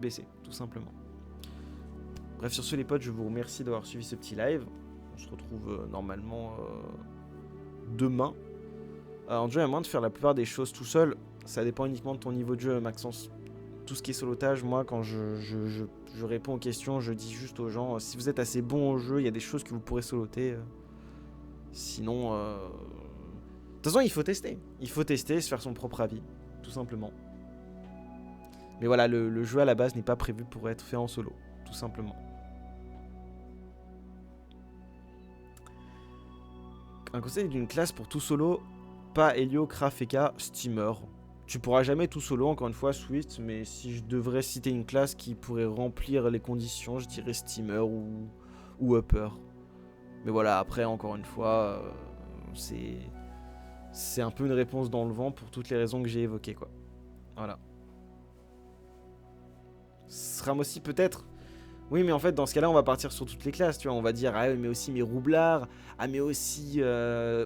baisser, tout simplement. Bref, sur ce les potes, je vous remercie d'avoir suivi ce petit live. On se retrouve normalement demain. En jeu, il y a moyen de faire la plupart des choses tout seul. Ça dépend uniquement de ton niveau de jeu, Maxence. Tout ce qui est solotage, moi, quand je réponds aux questions, je dis juste aux gens, si vous êtes assez bon au jeu, il y a des choses que vous pourrez soloter. Sinon, de toute façon, il faut tester. Il faut tester, se faire son propre avis, tout simplement. Mais voilà, le jeu à la base n'est pas prévu pour être fait en solo, tout simplement. Un conseil d'une classe pour tout solo, pas Helio, Kraf, Eka, Steamer. Tu pourras jamais tout solo, encore une fois, Swift, mais si je devrais citer une classe qui pourrait remplir les conditions, je dirais Steamer ou Upper. Mais voilà, après, encore une fois, c'est un peu une réponse dans le vent pour toutes les raisons que j'ai évoquées, quoi. Voilà. SRAM aussi, peut-être. Oui, mais en fait, dans ce cas-là, on va partir sur toutes les classes, tu vois. On va dire, ah, mais aussi mes roublards, ah, mais aussi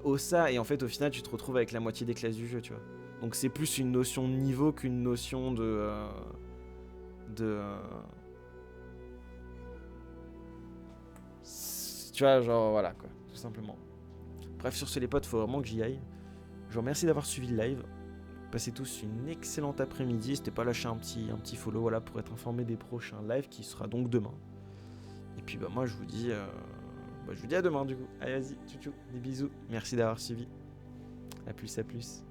Ossa. Et en fait, au final, tu te retrouves avec la moitié des classes du jeu, tu vois. Donc, c'est plus une notion de niveau qu'une notion de. Tu vois, genre, voilà, quoi, tout simplement. Bref, sur ce, les potes, faut vraiment que j'y aille. Je vous remercie d'avoir suivi le live. Passez tous une excellente après-midi. N'hésitez pas à lâcher un petit follow, voilà, pour être informé des prochains lives qui sera donc demain. Et puis bah moi je vous dis à demain du coup. Allez vas-y, tchou tchou, des bisous. Merci d'avoir suivi. À plus, à plus.